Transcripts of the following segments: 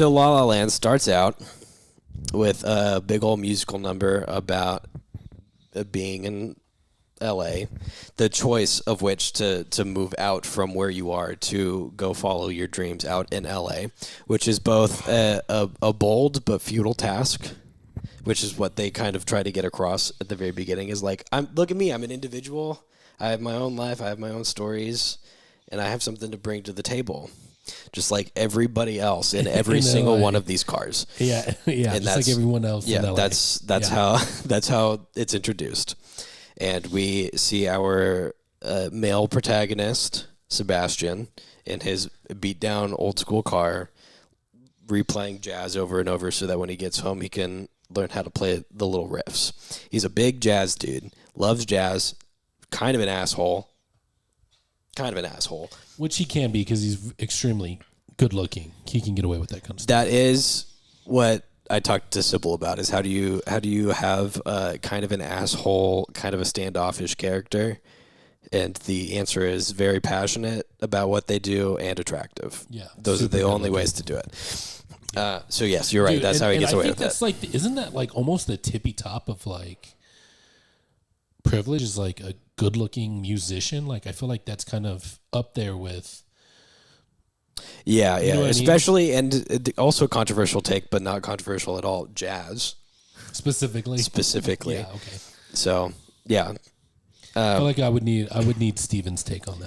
So La La Land starts out with a big old musical number about being in LA, the choice of which to move out from where you are to go follow your dreams out in LA, which is both a bold but futile task, which is what they kind of try to get across at the very beginning, is like, look at me, I'm an individual, I have my own life, I have my own stories, and I have something to bring to the table. Just like everybody else in every single one of these cars. Yeah, yeah. And just like everyone else. Yeah, in LA. that's how it's introduced, and we see our male protagonist Sebastian in his beat down old school car, replaying jazz over and over, so that when he gets home he can learn how to play the little riffs. He's a big jazz dude, loves jazz, kind of an asshole. Which he can be because he's extremely good looking. He can get away with that kind of stuff. That is what I talked to Sybil about, is how do you have kind of an asshole, kind of a standoffish character? And the answer is very passionate about what they do and attractive. Yeah. Those are the only ways to do it. So yes, you're right. Dude, that's how he gets away with that's it. Like, isn't that like almost the tippy top of like privilege, is like a good looking musician? Like, I feel like that's kind of up there with. Yeah. You know what Especially, I mean? And also a controversial take, but not controversial at all. Jazz. Specifically. Yeah, okay. So, yeah. I feel like I would need Steven's take on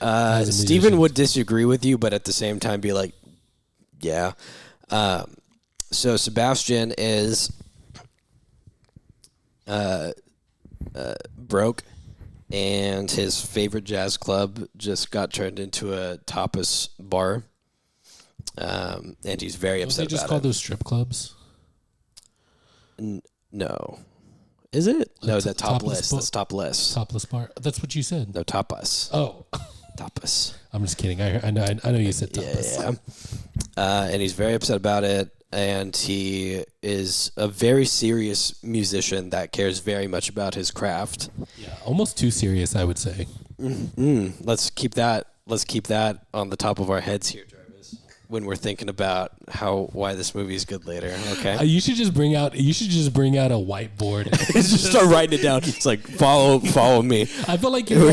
that. Steven would disagree with you, but at the same time be like, yeah. So Sebastian is broke, and his favorite jazz club just got turned into a tapas bar, and he's very upset about it. They just call those strip clubs? No. Is it? No, that's topless. That's topless. Topless bar. That's what you said. No, tapas. Oh. Tapas. I'm just kidding. I know you said tapas. Yeah. And he's very upset about it. And he is a very serious musician that cares very much about his craft. Yeah, almost too serious, I would say. Let's keep that on the top of our heads here, Jarvis, when we're thinking about why this movie is good later. Okay. You should just bring out a whiteboard. Just start writing it down. It's like follow me. I feel like you're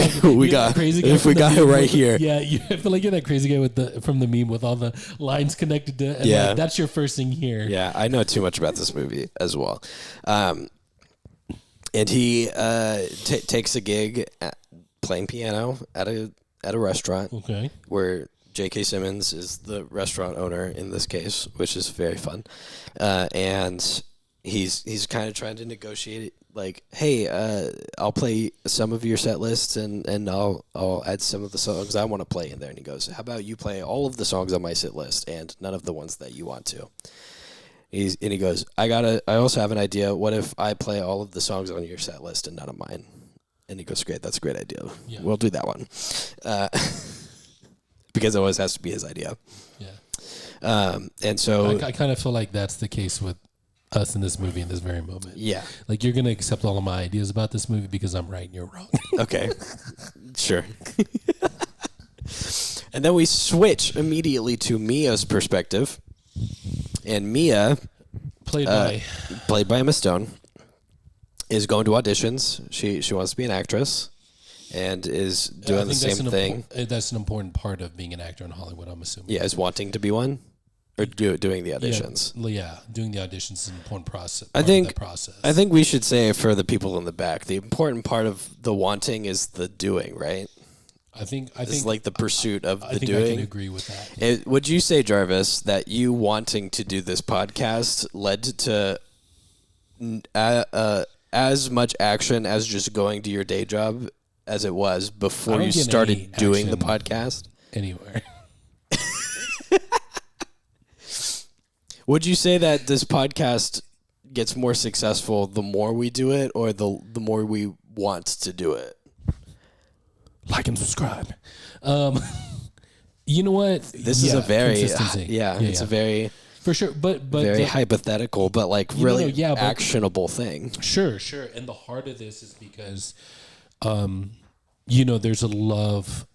got crazy guy. If we got it right here. Yeah, I feel like you're that crazy guy from the meme with all the lines connected to. And like, that's your first thing here. Yeah, I know too much about this movie as well. And he takes a gig playing piano at a restaurant. Okay. Where J.K. Simmons is the restaurant owner in this case, which is very fun. And he's kind of trying to negotiate, like, hey, I'll play some of your set lists and I'll add some of the songs I want to play in there. And he goes, how about you play all of the songs on my set list and none of the ones that you want to? He goes, I also have an idea. What if I play all of the songs on your set list and none of mine? And he goes, great, that's a great idea. Yeah. We'll do that one. Because it always has to be his idea. Yeah. And so I kind of feel like that's the case with us in this movie in this very moment. Yeah. Like, you're going to accept all of my ideas about this movie because I'm right and you're wrong. Okay. Sure. And then we switch immediately to Mia's perspective. And Mia, played by Emma Stone, is going to auditions. She wants to be an actress. And is doing the same thing. That's an important part of being an actor in Hollywood, I'm assuming. Yeah, is wanting to be one? Or doing the auditions? Yeah, doing the auditions is an important process. I think we should say for the people in the back, the important part of the wanting is the doing, right? I think it's like the pursuit of the doing. I can agree with that. Would you say, Jarvis, that you wanting to do this podcast led to as much action as just going to your day job as it was before you started doing the podcast? Anywhere. Would you say that this podcast gets more successful the more we do it or the more we want to do it? Like and subscribe. You know what? This is a very it's a very for sure, but very hypothetical, but like really actionable thing. Sure. And the heart of this is because, there's a love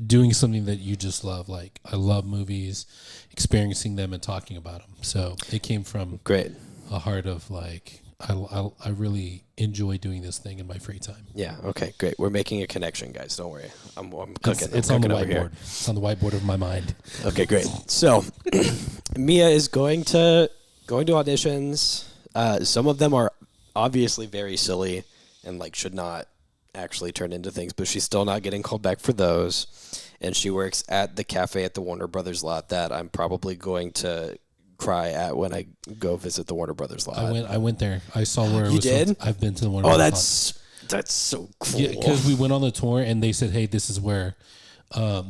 doing something that you just love. Like, I love movies, experiencing them and talking about them. So it came from Great. a heart of like, I really enjoy doing this thing in my free time. Yeah. Okay. Great. We're making a connection, guys. Don't worry. I'm cooking. It's I'm on the cooking over here. whiteboard. It's on the whiteboard of my mind. Okay. Great. So Mia is going to auditions. Some of them are obviously very silly and like should not actually turn into things, but she's still not getting called back for those. And she works at the cafe at the Warner Brothers lot that I'm probably going to cry at when I go visit the Warner Brothers lot. I went there. I saw where it You was. did? I've been to the Warner Oh, Brothers lot. that's so cool. Yeah, because we went on the tour and they said, "Hey, this is where,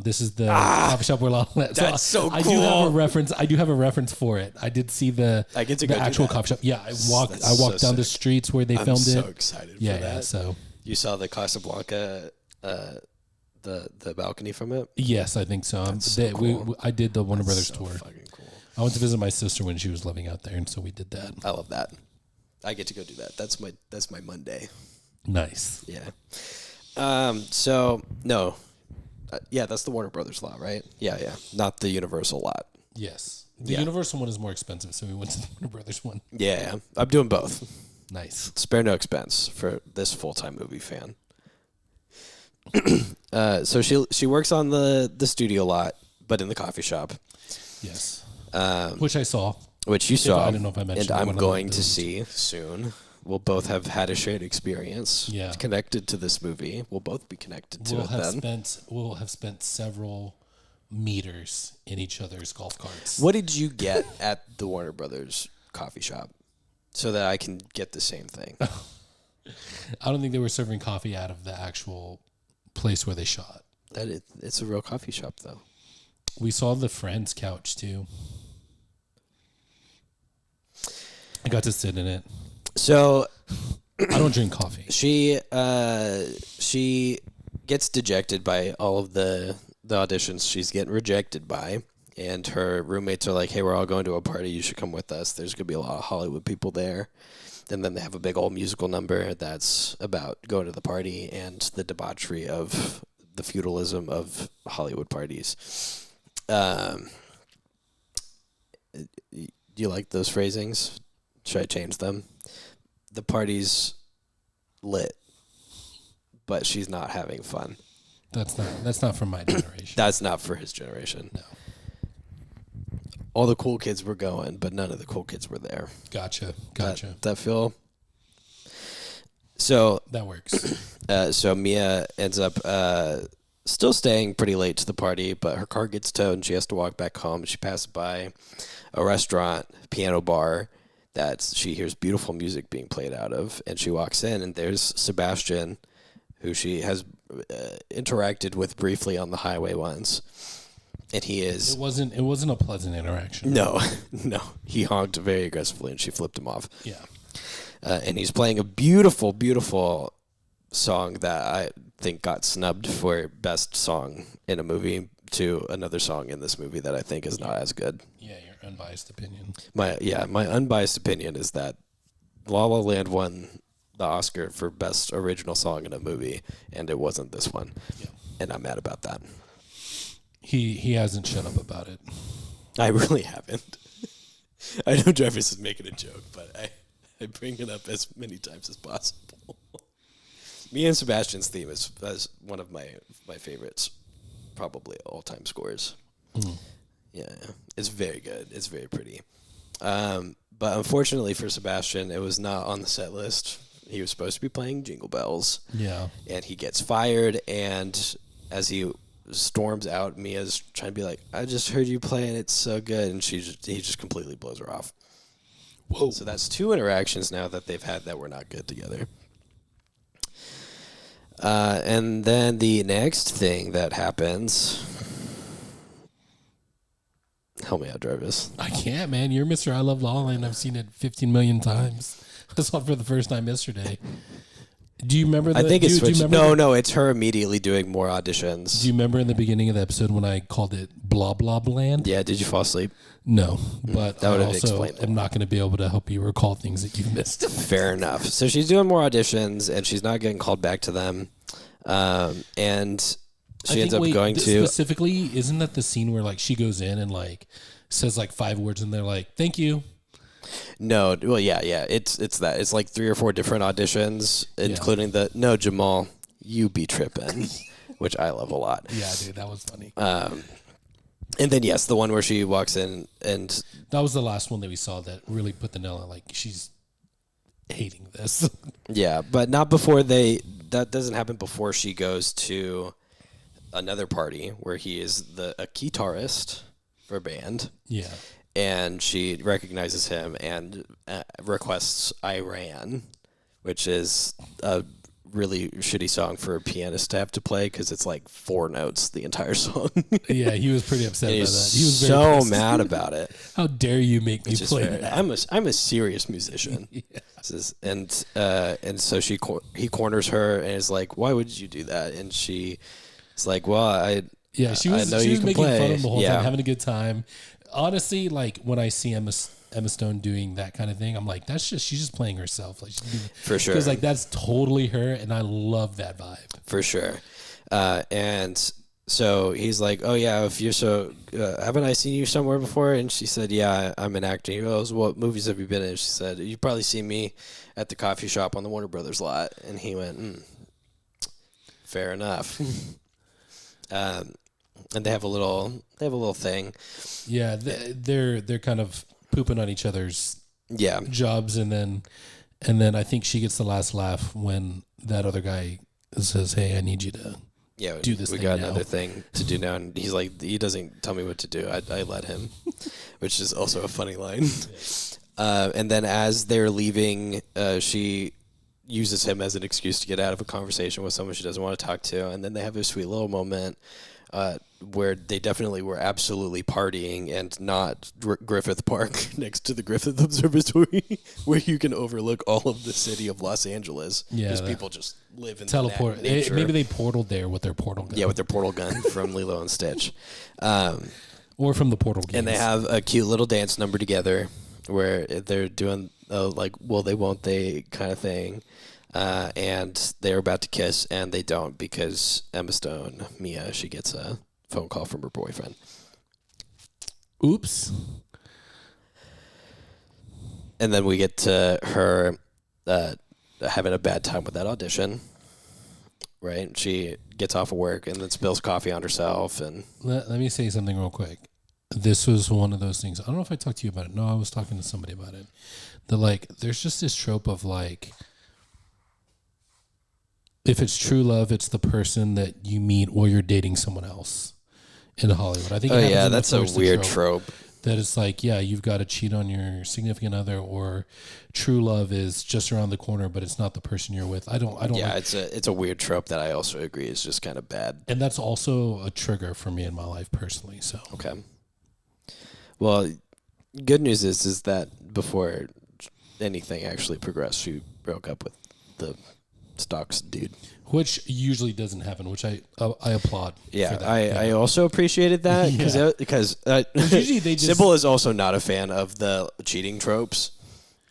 this is the coffee shop where." That's so I do cool. have a reference. I do have a reference for it. I did see the I get to the go do actual that. coffee shop. Yeah, I walked so down the sick. streets where they I'm filmed so it. excited Yeah, for that. yeah. So You saw the Casablanca, the balcony from it? yes, I think so. so cool. I did the Warner Brothers So tour. fucking cool. I went to visit my sister when she was living out there, and so we did that. I love that. I get to go do that. That's my Monday. Nice. Yeah. So no, yeah, that's the Warner Brothers lot, right? Yeah, yeah, not the Universal lot. Yes. The Yeah. Universal one is more expensive, so we went to the Warner Brothers one. Yeah, yeah. I'm doing both. Nice. Spare no expense for this full-time movie fan. So she works on the studio lot, but in the coffee shop, Yes. Which I saw. which you saw, I don't know if I mentioned and it I'm when I going looked to at it. see soon. We'll both have had a shared experience Yeah. connected to this movie. We'll both be connected to it then. We'll have spent several meters in each other's golf carts. What did you get at the Warner Brothers coffee shop so that I can get the same thing? I don't think they were serving coffee out of the actual place where they shot. It's a real coffee shop, though. We saw the Friends couch too. I got to sit in it. So I don't drink coffee. she gets dejected by all of the auditions she's getting rejected by, and her roommates are like, "Hey, we're all going to a party. You should come with us. There's gonna be a lot of Hollywood people there." And then they have a big old musical number that's about going to the party and the debauchery of the feudalism of Hollywood parties. Do you like those phrasings? Should I change them? The party's lit, but she's not having fun. That's not from my generation. That's not for his generation. No. All the cool kids were going, but none of the cool kids were there. Gotcha. That feel. So That works. so Mia ends up still staying pretty late to the party, but her car gets towed and she has to walk back home. She passes by a restaurant, piano bar, that she hears beautiful music being played out of, and she walks in, and there's Sebastian, who she has interacted with briefly on the highway once, and he is It wasn't a pleasant interaction. no, he honked very aggressively, and she flipped him off. Yeah. And he's playing a beautiful, beautiful song that I think got snubbed for best song in a movie to another song in this movie that I think is not as good. Yeah, your unbiased opinion. My unbiased opinion is that La La Land won the Oscar for best original song in a movie, and it wasn't this one. Yeah. And I'm mad about that. He hasn't shut up about it. I really haven't. I know Jarvis is making a joke, but I bring it up as many times as possible. Me and Sebastian's theme is one of my favorites, probably all-time scores. Yeah, it's very good. It's very pretty. But unfortunately for Sebastian, it was not on the set list. He was supposed to be playing Jingle Bells. Yeah. And he gets fired, and as he storms out, Mia's trying to be like, "I just heard you play, and it's so good," and he just completely blows her off. Whoa. So that's two interactions now that they've had that were not good together. And then the next thing that happens. Help me out, Jarvis. I can't, man. You're Mr. I Love La La Land. I've seen it 15 million times. I saw it for the first time yesterday. Do you remember? I think it's do you switched. remember No, it's her immediately doing more auditions. Do you remember in the beginning of the episode when I called it Blah Blah Bland? Yeah, did you fall asleep? No, but That I would've also explained it. am not going to be able to help you recall things that you've missed. Fair enough. So she's doing more auditions, and she's not getting called back to them. And she ends up going to. specifically. Isn't that the scene where like she goes in and like says like 5 words and they're like, "Thank you." No, well, yeah. It's that. It's like 3 or 4 different auditions, including the "No, Jamal, you be tripping," which I love a lot. Yeah, dude, that was funny. And then yes, the one where she walks in and That was the last one that we saw that really put the nail on. Like she's hating this. yeah, but not before they. That doesn't happen before she goes to another party where he is a guitarist for a band. Yeah. And she recognizes him and requests Iran, which is a really shitty song for a pianist to have to play because it's like 4 notes the entire song. Yeah, he was pretty upset by that. He was very so pissed. mad about it. How dare you make me play that? I'm a serious musician. Yeah. And so he corners her and is like, "Why would you do that?" And she is like, "Well, Yeah, she was making fun of him the whole time, having a good time. Honestly, like when I see Emma Stone doing that kind of thing, I'm like, she's just playing herself. Like for sure, because like that's totally her, and I love that vibe for sure. And so he's like, "Oh yeah, if you're so, haven't I seen you somewhere before?" And she said, "Yeah, I'm an actor." He goes, "What movies have you been in?" She said, "You probably see me at the coffee shop on the Warner Brothers lot." And he went, "Fair enough." And they have a little thing. Yeah, they're kind of pooping on each other's jobs, and then I think she gets the last laugh when that other guy says, "Hey, I need you to do this. We thing got now." another thing to do now," and he's like, he doesn't tell me what to do. I let him, which is also a funny line. And then as they're leaving, she uses him as an excuse to get out of a conversation with someone she doesn't want to talk to, and then they have a sweet little moment. Where they definitely were absolutely partying and not Griffith Park next to the Griffith Observatory, where you can overlook all of the city of Los Angeles. Yeah, because people just live in teleport. nature. Maybe they portaled there with their portal gun. Yeah, with their portal gun from Lilo and Stitch, or from the portal games. and they have a cute little dance number together where they're doing like, "Well, they won't they" kind of thing. And they're about to kiss, and they don't because Emma Stone, Mia, she gets a phone call from her boyfriend. Oops. And then we get to her having a bad time with that audition, right? She gets off of work and then spills coffee on herself. And let me say something real quick. This was one of those things. I don't know if I talked to you about it. No, I was talking to somebody about it. That like, there's just this trope of like, if it's true love, it's the person that you meet while you're dating someone else in Hollywood. I think. Oh yeah, that's a weird trope. That it's like, yeah, you've got to cheat on your significant other, or true love is just around the corner, but it's not the person you're with. I don't. Yeah, like, it's a weird trope that I also agree is just kind of bad. And that's also a trigger for me in my life personally. So okay. Well, good news is that before anything actually progressed, she broke up with the Stocks dude, which usually doesn't happen, which I applaud. Yeah, for that. I also appreciated that because usually they just, Sybil is also not a fan of the cheating tropes,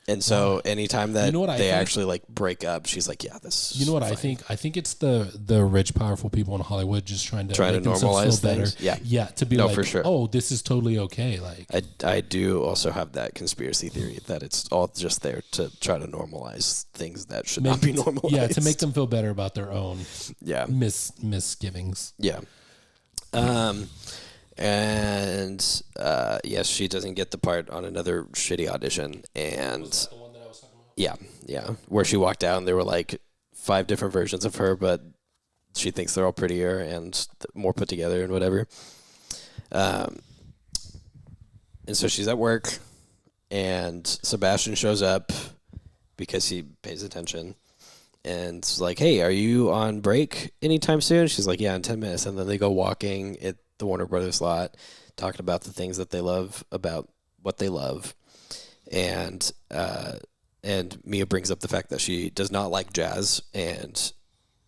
and so anytime that they actually like break up, she's like, "Yeah, this." You know what I think? I think it's the rich, powerful people in Hollywood just trying to normalize feel things. Better. Yeah, to be like, for sure. Oh, this is totally okay. Like I do also have that conspiracy theory that it's all just there to try to normalize things that should not be normalized. Yeah, to make them feel better about their own misgivings. Yeah. And yes, she doesn't get the part on another shitty audition, and the one that I was talking about? yeah, where she walked out and there were like 5 different versions of her, but she thinks they're all prettier and more put together and whatever. And so she's at work, and Sebastian shows up because he pays attention. And it's like, "Hey, are you on break anytime soon?" She's like, "Yeah, in 10 minutes." And then they go walking at the Warner Brothers lot, talking about the things that they love about what they love. And Mia brings up the fact that she does not like jazz, and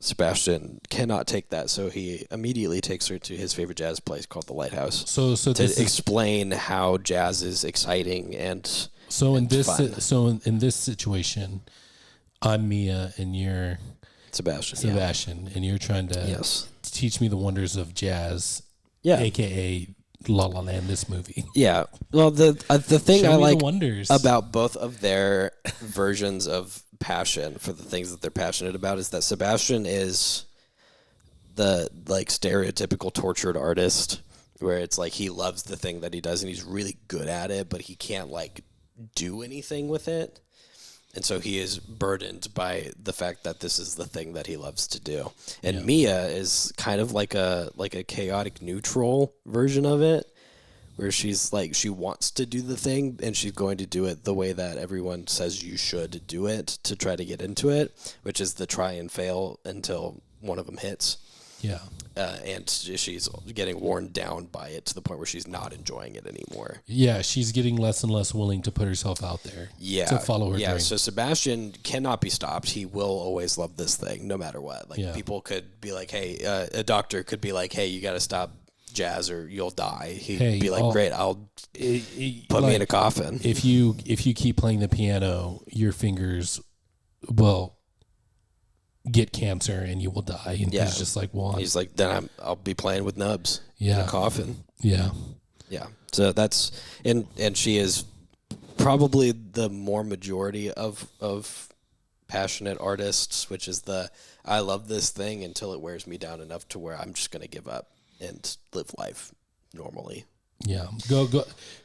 Sebastian cannot take that. So he immediately takes her to his favorite jazz place called the Lighthouse. So to explain how jazz is exciting and in this situation, I'm Mia and you're Sebastian, and you're trying to teach me the wonders of jazz, aka La La Land, this movie. Yeah. Well, the thing Show I me like the wonders about both of their versions of passion for the things that they're passionate about is that Sebastian is the like stereotypical tortured artist, where it's like he loves the thing that he does and he's really good at it, but he can't like do anything with it. And so he is burdened by the fact that this is the thing that he loves to do. And Mia is kind of like a chaotic neutral version of it, where she's like, she wants to do the thing and she's going to do it the way that everyone says you should do it to try to get into it, which is the try and fail until one of them hits. Yeah. And she's getting worn down by it to the point where she's not enjoying it anymore. Yeah, she's getting less and less willing to put herself out there to follow her dream. So Sebastian cannot be stopped. He will always love this thing no matter what. Like people could be like, hey, a doctor could be like, hey, you got to stop jazz or you'll die. He'd be like, great, I'll put me in a coffin. If you keep playing the piano, your fingers will get cancer and you will die. And he's just like, well, he's like, then I'll be playing with nubs in a coffin. Yeah. Yeah. So that's, and she is probably the more majority of passionate artists, which is I love this thing until it wears me down enough to where I'm just going to give up and live life normally. Yeah. Go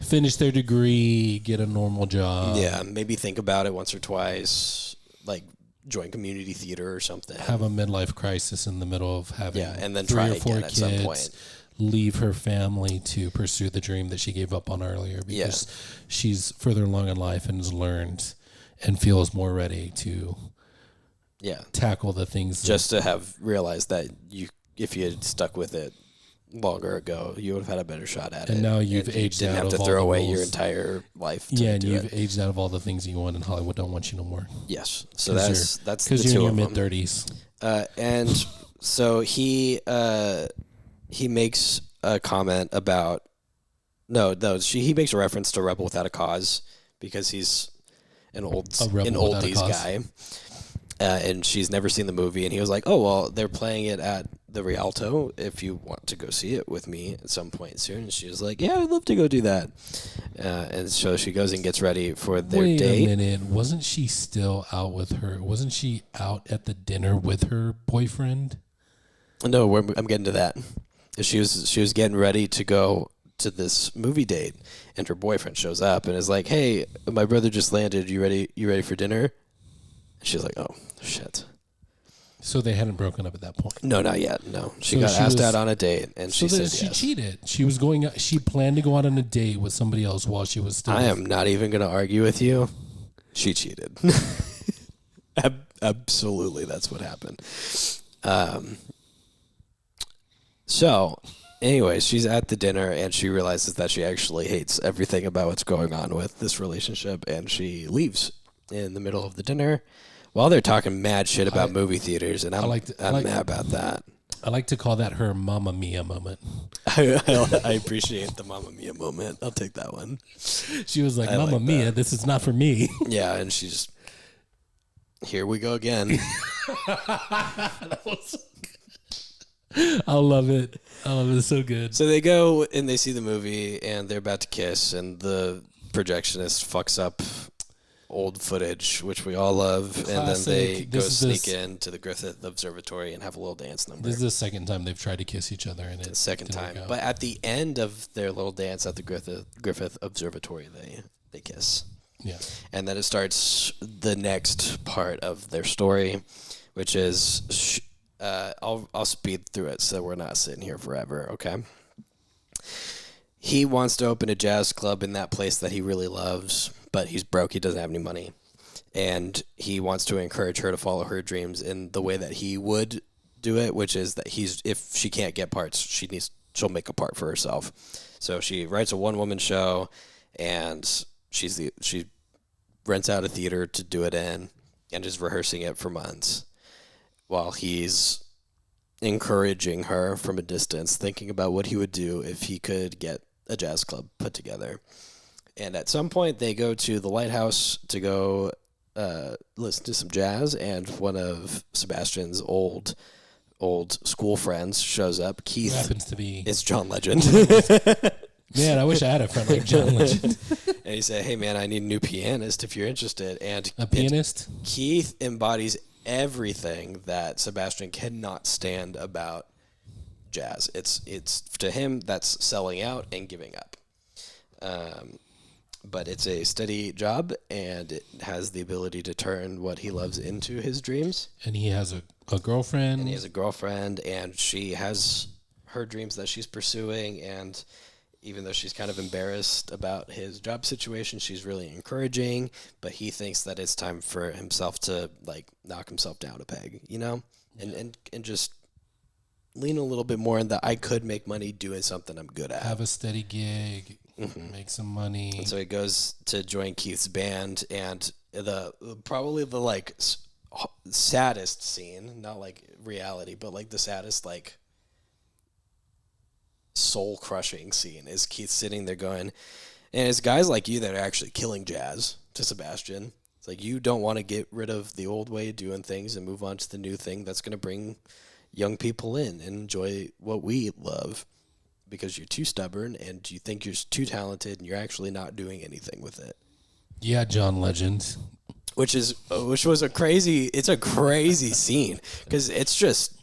finish their degree, get a normal job. Yeah. Maybe think about it once or twice, like join community theater or something. Have a midlife crisis in the middle of having and then 3 try or 4 again kids, at some point. Leave her family to pursue the dream that she gave up on earlier because she's further along in life and has learned and feels more ready to tackle the things. Just to have realized that if you had stuck with it longer ago, you would have had a better shot at it. And now you've aged out of all the didn't have to throw away your entire life. And you've aged out of all the things you want, and Hollywood don't want you no more. Yes. So that's because you're in your mid-30s. And so he makes a comment about he makes a reference to Rebel Without a Cause because he's an oldies guy. And she's never seen the movie, and he was like, oh, well, they're playing it at the Rialto if you want to go see it with me at some point soon. And she was like, yeah, I'd love to go do that. And so she goes and gets ready for their date. Wait a minute. Wasn't she still out with her? Wasn't she out at the dinner with her boyfriend? No, I'm getting to that. She was getting ready to go to this movie date, and her boyfriend shows up and is like, hey, my brother just landed. You ready for dinner? She's like, oh, shit. So they hadn't broken up at that point? No, not yet. No. She got asked out on a date, and she said yes. She cheated. She planned to go out on a date with somebody else while she was still... I am not even going to argue with you. She cheated. Absolutely, that's what happened. So, anyways, she's at the dinner, and she realizes that she actually hates everything about what's going on with this relationship, and she leaves in the middle of the dinner while they're talking mad shit about movie theaters, and I'm mad about that. I like to call that her Mamma Mia moment. I appreciate the Mamma Mia moment. I'll take that one. She was like, Mamma Mia, this is not for me. Yeah, and she's here we go again. I love it. It's so good. So they go and they see the movie, and they're about to kiss, and the projectionist fucks up old footage, which we all love. Classic. And then they go sneak into the Griffith Observatory and have a little dance number. This is the second time they've tried to kiss each other, and it's the second time. But at the end of their little dance at the Griffith Observatory, they kiss. Yeah. And then it starts the next part of their story, which is I'll speed through it so we're not sitting here forever, okay? He wants to open a jazz club in that place that he really loves, but he's broke. He doesn't have any money. And he wants to encourage her to follow her dreams in the way that he would do it, which is that if she can't get parts, she'll make a part for herself. So she writes a one-woman show, and she rents out a theater to do it in and is rehearsing it for months while he's encouraging her from a distance, thinking about what he would do if he could get a jazz club put together. And at some point, they go to the lighthouse to go listen to some jazz, and one of Sebastian's old school friends shows up. Keith happens to be. It's John Legend. Man, I wish I had a friend like John Legend. And he said, "Hey, man, I need a new pianist if you're interested." And a pianist? Keith embodies everything that Sebastian cannot stand about jazz. It's to him, that's selling out and giving up. But it's a steady job, and it has the ability to turn what he loves into his dreams. And he has a girlfriend. And he has a girlfriend, and she has her dreams that she's pursuing, and even though she's kind of embarrassed about his job situation, she's really encouraging, but he thinks that it's time for himself to like knock himself down a peg, you know, and just lean a little bit more in that I could make money doing something I'm good at. Have a steady gig, make some money. And so he goes to join Keith's band, and probably the like saddest scene, not like reality, but like the saddest like soul-crushing scene is Keith sitting there going, and it's guys like you that are actually killing jazz to Sebastian. It's like, you don't want to get rid of the old way of doing things and move on to the new thing that's going to bring young people in and enjoy what we love, because you're too stubborn and you think you're too talented and you're actually not doing anything with it. Yeah, John Legend. Which was a crazy scene, because it's just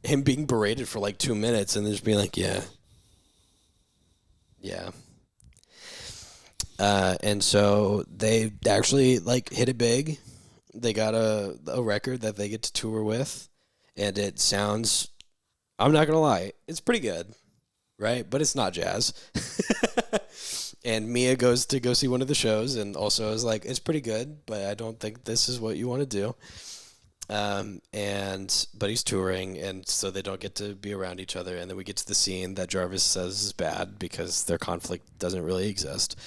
him being berated for like 2 minutes and then just being like, yeah. And so they actually like hit it big. They got a record that they get to tour with, and it sounds, I'm not gonna lie, it's pretty good, right? But it's not jazz. And Mia goes to go see one of the shows and also is like, it's pretty good, but I don't think this is what you want to do. But he's touring, and so they don't get to be around each other. And then we get to the scene that Jarvis says is bad because their conflict doesn't really exist.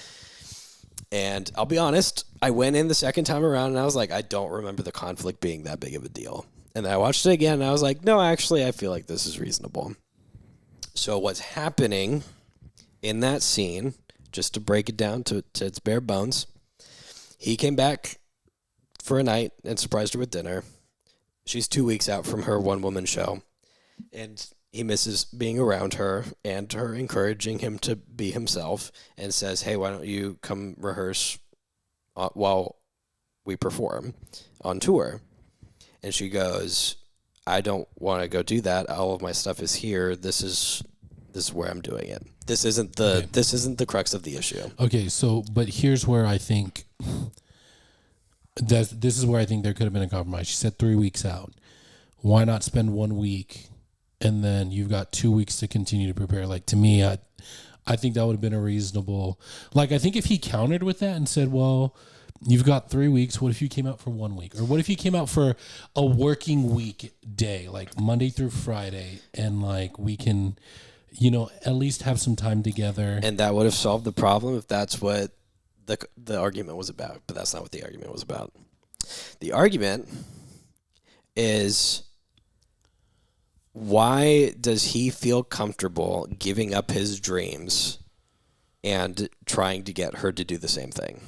And I'll be honest, I went in the second time around and I was like, I don't remember the conflict being that big of a deal. And then I watched it again and I was like, no, actually, I feel like this is reasonable. So what's happening in that scene, just to break it down to its bare bones, he came back for a night and surprised her with dinner. She's 2 weeks out from her one-woman show, and he misses being around her and her encouraging him to be himself, and says, hey, why don't you come rehearse while we perform on tour? And she goes, I don't want to go do that. All of my stuff is here. This is where I'm doing it. This isn't the crux of the issue. Okay, so but here's where I think this is where I think there could have been a compromise. She said 3 weeks out. Why not spend 1 week and then you've got 2 weeks to continue to prepare? Like, to me, I think that would have been a reasonable. Like, I think if he countered with that and said, well, you've got 3 weeks. What if you came out for 1 week? Or what if you came out for a working week day, like Monday through Friday, and like we can, at least have some time together. And that would have solved the problem if that's what the argument was about. But that's not what the argument was about. The argument is, why does he feel comfortable giving up his dreams and trying to get her to do the same thing?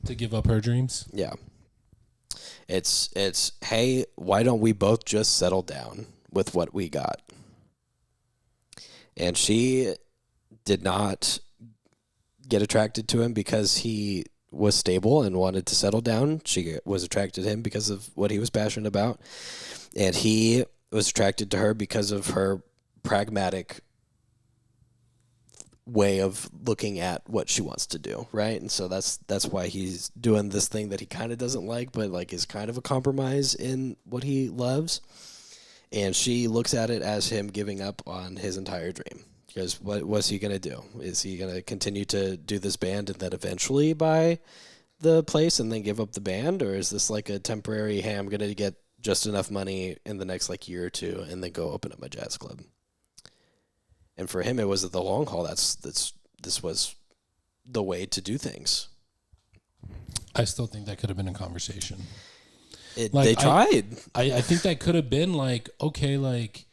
To give up her dreams? Yeah. It's hey, why don't we both just settle down with what we got? And she did not get attracted to him because he was stable and wanted to settle down. She was attracted to him because of what he was passionate about. And he was attracted to her because of her pragmatic way of looking at what she wants to do, right? And so that's why he's doing this thing that he kind of doesn't like, but like is kind of a compromise in what he loves. And she looks at it as him giving up on his entire dream. Because what was he going to do? Is he going to continue to do this band and then eventually buy the place and then give up the band? Or is this like a temporary, hey, I'm going to get just enough money in the next like year or two and then go open up my jazz club? And for him, it was the long haul. This was the way to do things. I still think that could have been a conversation. They tried. I think that could have been like, okay, like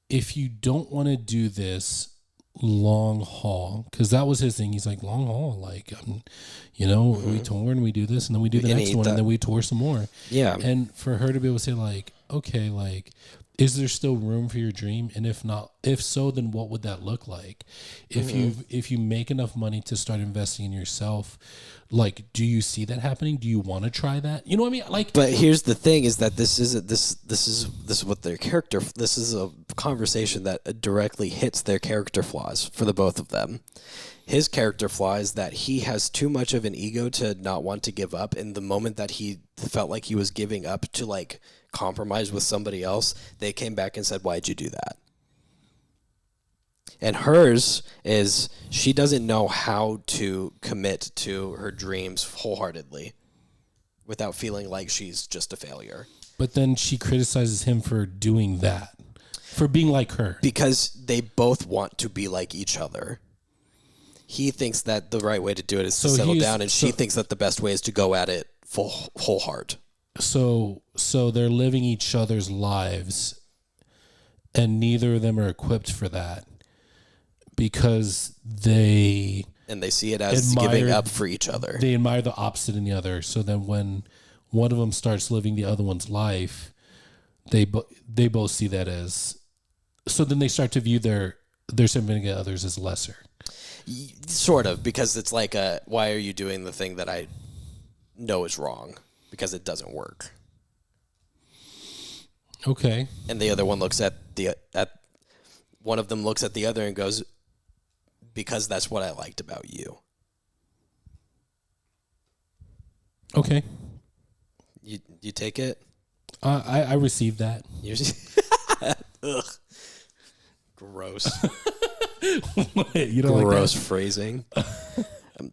if you don't want to do this, long haul, because that was his thing. He's like, long haul, like, we tour and we do this and then we do the next one and then we tour some more. Yeah. And for her to be able to say like, okay, like, is there still room for your dream? And if so, then what would that look like? If you make enough money to start investing in yourself, like, do you see that happening? Do you want to try that? You know what I mean? Like, but here's the thing: is that this is what their character. This is a conversation that directly hits their character flaws for the both of them. His character flaw is that he has too much of an ego to not want to give up. And the moment that he felt like he was giving up to like compromise with somebody else, they came back and said, "Why'd you do that?" And hers is she doesn't know how to commit to her dreams wholeheartedly without feeling like she's just a failure. But then she criticizes him for doing that, for being like her. Because they both want to be like each other. He thinks that the right way to do it is to settle down, and she thinks that the best way is to go at it whole heart. So they're living each other's lives, and neither of them are equipped for that. Because they see it as giving up for each other. They admire the opposite in the other. So then when one of them starts living the other one's life, they both see that as. So then they start to view their significant others as lesser. Sort of, because it's like, why are you doing the thing that I know is wrong? Because it doesn't work. Okay. And the other one looks at one of them looks at the other and goes, because that's what I liked about you. Okay. You take it? I received that. Ugh. Gross. You don't gross like that? Phrasing.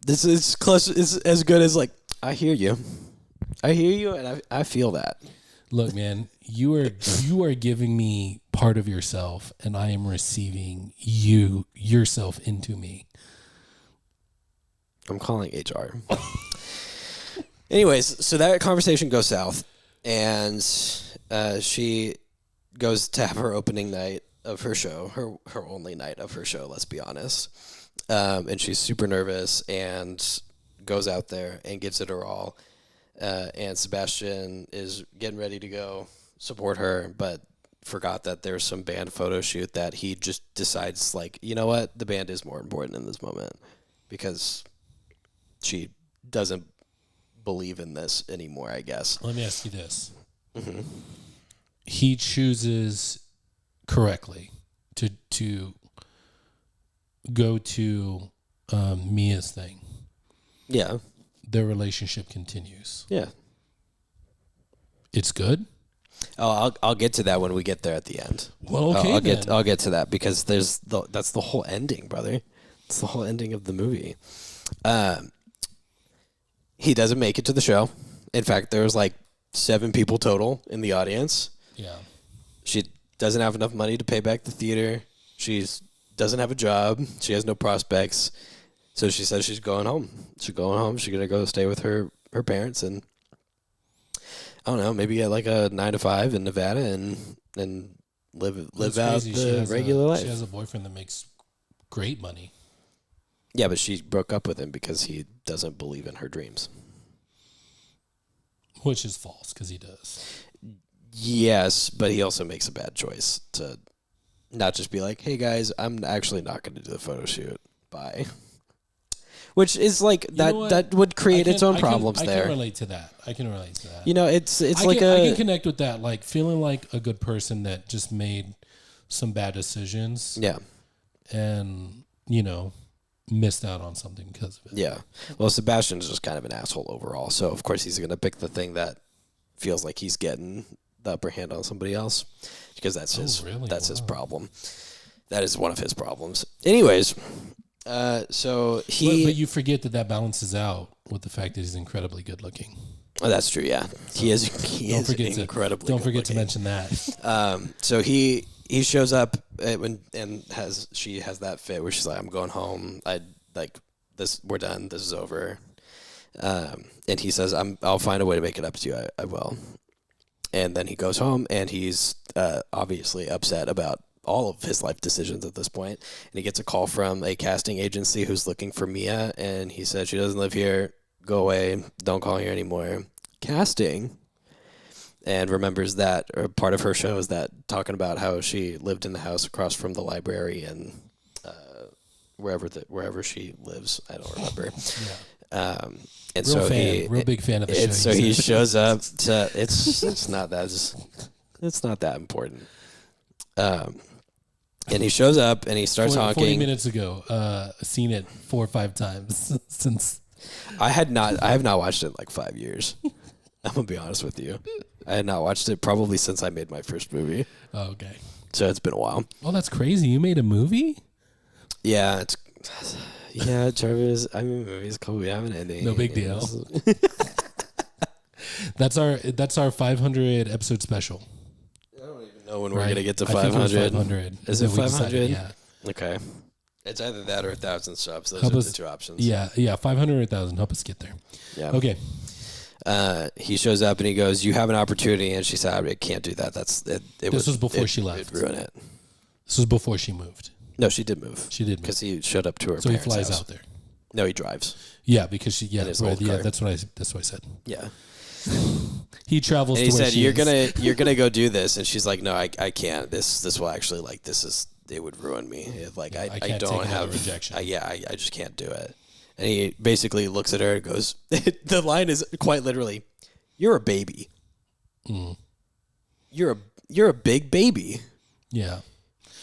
This is close. Is as good as like, I hear you, and I feel that. Look, man, you are giving me part of yourself, and I am receiving yourself into me. I'm calling HR. Anyways, so that conversation goes south, and she goes to have her opening night of her show, her only night of her show, let's be honest. And she's super nervous and goes out there and gives it her all. And Sebastian is getting ready to go support her, but forgot that there's some band photo shoot that he just decides, like, you know what? The band is more important in this moment because she doesn't believe in this anymore, I guess. Let me ask you this. Mm-hmm. He chooses correctly to go to Mia's thing. Yeah. Their relationship continues. Yeah. It's good? Oh, I'll get to that when we get there at the end. Well, okay, I'll get to that because that's the whole ending, brother. It's the whole ending of the movie. He doesn't make it to the show. In fact, there was like 7 people total in the audience. Yeah. She doesn't have enough money to pay back the theater. She doesn't have a job. She has no prospects. So she says she's going home. She's going home. She's going to go stay with her parents and, I don't know, maybe get like a 9-to-5 in Nevada and live out the regular life. She has a boyfriend that makes great money. Yeah, but she broke up with him because he doesn't believe in her dreams. Which is false, because he does. Yes, but he also makes a bad choice to not just be like, hey, guys, I'm actually not going to do the photo shoot. Bye. Which is like, that would create its own problems there. I can relate to that. You know, it's I like I can connect with that, like feeling like a good person that just made some bad decisions. Yeah. And, you know, missed out on something because of it. Yeah. Well, Sebastian's just kind of an asshole overall. So, of course, he's going to pick the thing that feels like he's getting the upper hand on somebody else because that's his problem. That is one of his problems. Anyways, so he... But you forget that balances out with the fact that he's incredibly good looking. Oh, that's true, yeah. He is incredibly Don't forget to mention that. So he shows up she has that fit where she's like, I'm going home. We're done. This is over. And he says, I'll find a way to make it up to you. I will. And then he goes home and he's obviously upset about all of his life decisions at this point. And he gets a call from a casting agency who's looking for Mia, and he said, she doesn't live here. Go away. Don't call here anymore. Casting. And remembers that, or part of her show is that talking about how she lived in the house across from the library and wherever she lives. I don't remember. Yeah. And real big fan of the show. So he shows up to it's not that important. And he shows up and he starts honking. 40 minutes ago, seen it 4 or 5 times since. I have not watched it in like 5 years. I'm gonna be honest with you. I had not watched it probably since I made my first movie. Oh, okay. So it's been a while. Oh, that's crazy. You made a movie? Yeah, Jarvis. I mean, movies cool. We have an ending. No big deal. That's our 500 episode special. I don't even know when we're gonna get to 500. 500. Is it 500? Yeah. Okay. It's either that or 1,000 subs. Those are the 2 options. Yeah. 500 or 1,000. Help us get there. Yeah. Okay. He shows up and he goes, "You have an opportunity," and she said, "I can't do that. That's it." This was before she left. It'd ruin it. This was before she moved. No, she did move. She did because he showed up to her. So he parents' flies house. out there. No, he drives. Yeah, because she. Yeah, That's what I said. Yeah. He travels. And he to where said, she "You're gonna go do this," and she's like, "No, I can't. This will actually it would ruin me. I can't don't take have rejection. I just can't do it." And he basically looks at her and goes, the line is quite literally, "You're a baby. You're a big baby." Yeah.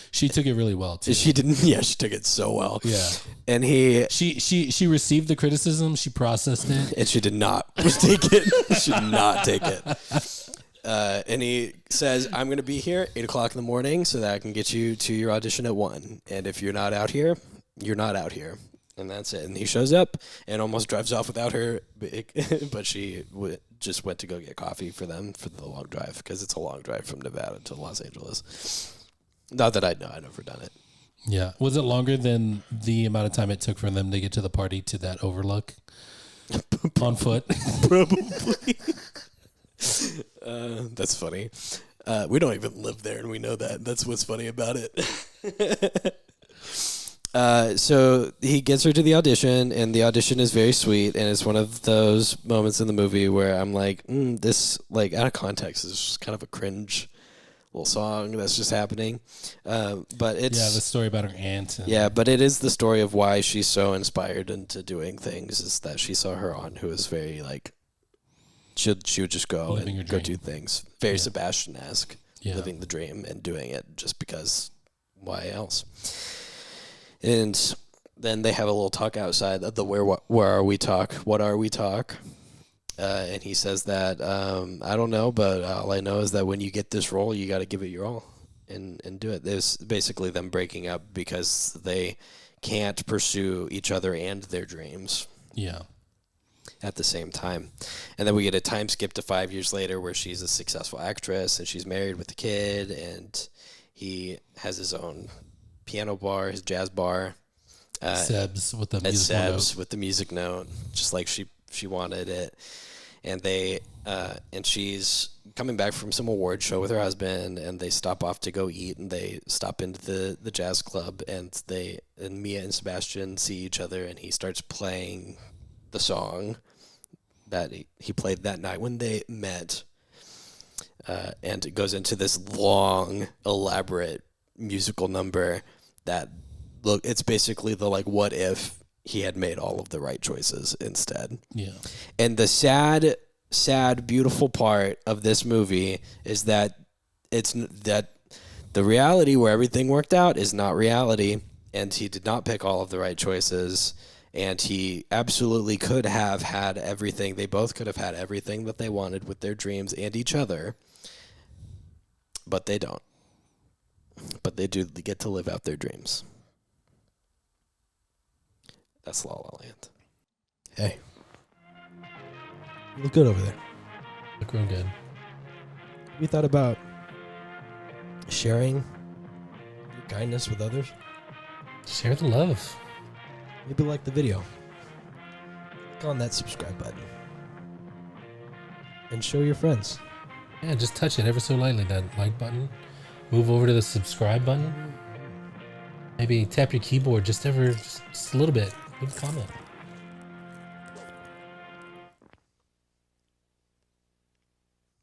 She took it really well too. She didn't. Yeah, she took it so well. Yeah. And she received the criticism. She processed it, and she did not take it. She did not take it. And he says, "I'm going to be here 8:00 in the morning so that I can get you to your audition at 1. And if you're not out here, you're not out here." And that's it. And he shows up and almost drives off without her, but she just went to go get coffee for them for the long drive because it's a long drive from Nevada to Los Angeles. Not that I know. I've never done it. Yeah. Was it longer than the amount of time it took for them to get to the party to that overlook on foot? Probably. That's funny. We don't even live there, and we know that. That's what's funny about it. So he gets her to the audition, and the audition is very sweet, and it's one of those moments in the movie where I'm like, this, like, out of context, is just kind of a cringe little song that's just happening. But it's... Yeah, the story about her aunt. Yeah, but it is the story of why she's so inspired into doing things, is that she saw her aunt who was very, like, she would just go living and go do things. Very Sebastian-esque, living the dream and doing it just because why else? And then they have a little talk outside of the where are we talk. What are we talk? And he says that, I don't know, but all I know is that when you get this role, you got to give it your all and do it. There's basically them breaking up because they can't pursue each other and their dreams. Yeah. At the same time. And then we get a time skip to 5 years later where she's a successful actress and she's married with a kid and he has his own piano bar, his jazz bar. Seb's with the music Seb's note. with the music note, just like she wanted it. And and she's coming back from some award show with her husband, and they stop off to go eat, and they stop into the jazz club, and Mia and Sebastian see each other, and he starts playing the song that he played that night when they met, and it goes into this long, elaborate musical number that it's basically the like what if he had made all of the right choices instead. Yeah. And the sad, beautiful part of this movie is that that the reality where everything worked out is not reality, and he did not pick all of the right choices, and he absolutely could have had everything. They both could have had everything that they wanted with their dreams and each other, but they don't. But they do get to live out their dreams. That's La La Land. Hey. You look good over there. Look real good. Have you thought about sharing your kindness with others? Share the love. Maybe like the video. Click on that subscribe button. And show your friends. Yeah, just touch it ever so lightly, that like button. Move over to the subscribe button. Maybe tap your keyboard just a little bit. Leave a comment.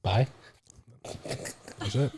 Bye. That's it.